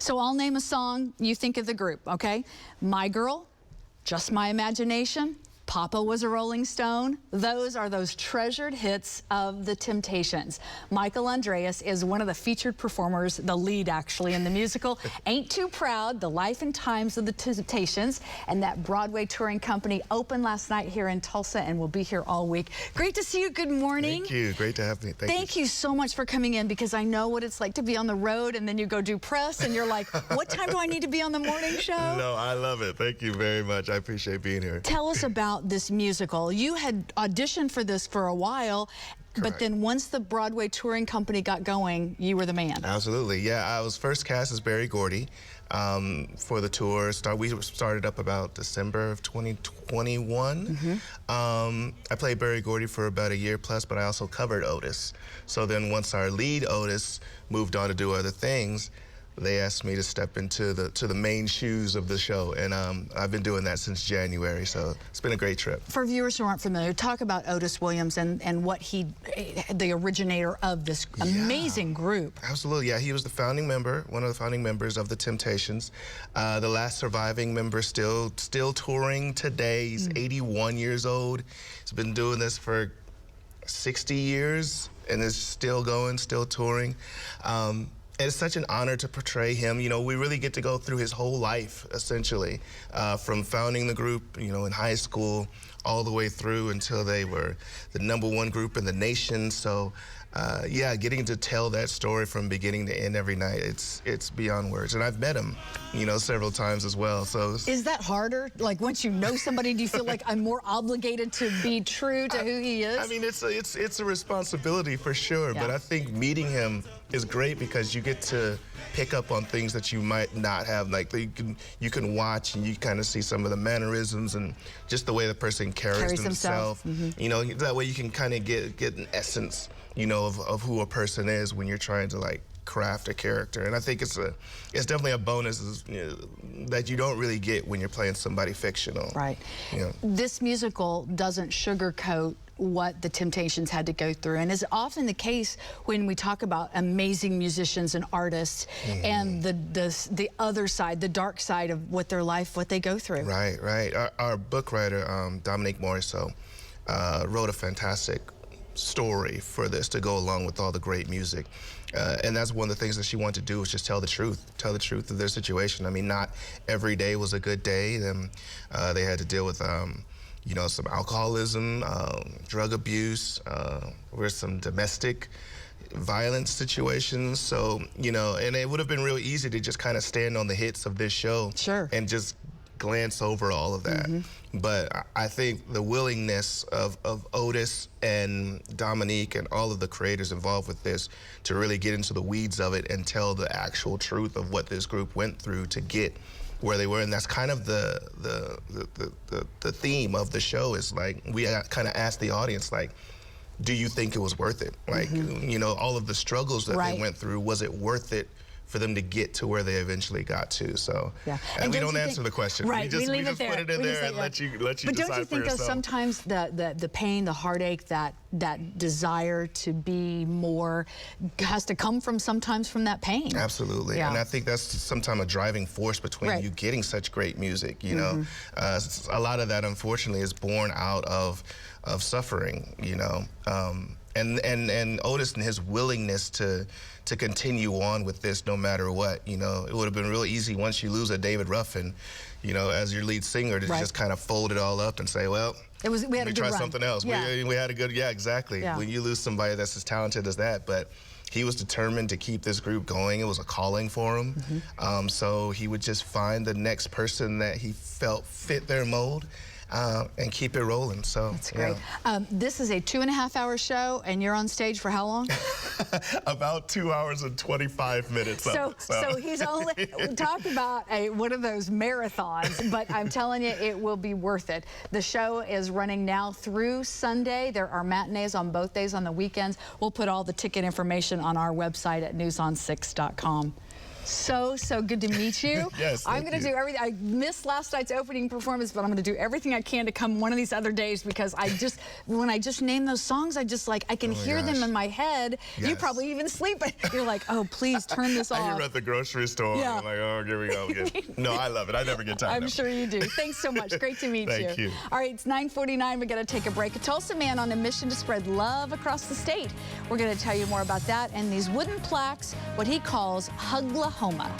So I'll name a song, you think of the group, okay? My Girl, Just My Imagination, Papa Was a Rolling Stone. Those are those treasured hits of the Temptations. Michael Andreas is one of the featured performers, the lead actually in the musical. Ain't Too Proud, The Life and Times of the Temptations, and that Broadway touring company opened last night here in Tulsa and will be here all week. Great to see you. Good morning. Thank you. Great to have me. Thank you so much for coming in, because I know what it's like to be on the road and then you go do press and you're like, what time do I need to be on the morning show? No, I love it. Thank you very much. I appreciate being here. Tell us about this musical. You had auditioned for this for a while, but then once the Broadway touring company got going, you were the man. Absolutely. Yeah, I was first cast as Barry Gordy for the tour. We started up about December of 2021. I played Barry Gordy for about a year plus, but I also covered Otis. So then once our lead Otis moved on to do other things, they asked me to step into the main shoes of the show, and I've been doing that since January, so it's been a great trip. For viewers who aren't familiar, talk about Otis Williams and what the originator of this amazing group. Absolutely, yeah, he was the founding member, one of the founding members of the Temptations. The last surviving member, still touring today. He's 81 years old. He's been doing this for 60 years and is still going, still touring. It's such an honor to portray him. You know, we really get to go through his whole life, essentially, from founding the group, you know, in high school, all the way through until they were the #1 group in the nation. So, yeah, getting to tell that story from beginning to end every night, it's beyond words. And I've met him, you know, several times as well. So is that harder? Like, once you know somebody, do you feel like I'm more obligated to be true to who he is? I mean, it's a responsibility for sure, but I think meeting him is great because you get to pick up on things that you might not have. Like, you can watch and you kind of see some of the mannerisms and just the way the person carries themselves. You know, that way you can kind of get an essence, you know, of who a person is when you're trying to, like, craft a character. And I think it's definitely a bonus, you know, that you don't really get when you're playing somebody fictional. Right. You know. This musical doesn't sugarcoat what the Temptations had to go through, and is often the case when we talk about amazing musicians and artists and the other side, the dark side of what their life, what they go through. Right, right. Our book writer, Dominique Morisseau, wrote a fantastic story for this to go along with all the great music. And that's one of the things that she wanted to do, was just tell the truth of their situation. I mean, not every day was a good day. Then they had to deal with you know, some alcoholism, drug abuse, or some domestic violence situations. So, you know, and it would have been real easy to just kind of stand on the hits of this show and just glance over all of that. But I think the willingness of Otis and Dominique and all of the creators involved with this to really get into the weeds of it and tell the actual truth of what this group went through to get where they were. And that's kind of the theme of the show, is like, we kind of asked the audience, like, do you think it was worth it? Like, you know, all of the struggles that they went through, was it worth it for them to get to where they eventually got to? So, and we don't answer the question. Right, we leave just it put it in there and let you decide for yourself. But don't you think, though, sometimes the pain, the heartache, that desire to be more has to come from sometimes from that pain? Absolutely, and I think that's sometimes a driving force between you getting such great music. You know, a lot of that, unfortunately, is born out of suffering. You know. And Otis and his willingness to continue on with this no matter what. You know, it would have been real easy once you lose a David Ruffin, you know, as your lead singer, to just kind of fold it all up and say, well, we had to try something else. We had a good, exactly. When you lose somebody that's as talented as that, but he was determined to keep this group going. It was a calling for him. So he would just find the next person that he felt fit their mold, and keep it rolling. So that's great. This is a 2.5-hour show, and you're on stage for how long? About 2 hours and 25 minutes. So he's only talk about one of those marathons, but I'm telling you, it will be worth it. The show is running now through Sunday. There are matinees on both days on the weekends. We'll put all the ticket information on our website at newson6.com. So good to meet you. Yes, I'm going to do everything. I missed last night's opening performance, but I'm going to do everything I can to come one of these other days, because when I just name those songs, I can hear them in my head. Yes. You probably even sleep, but you're like, oh, please turn this off. I hear at the grocery store. Yeah. I'm like, oh, here we go again. No, I love it. I never get tired. I'm sure you do. Thanks so much. Great to meet you. Thank you. All right, it's 9:49. We're going to take a break. A Tulsa man on a mission to spread love across the state. We're going to tell you more about that and these wooden plaques, what he calls Huglahoma.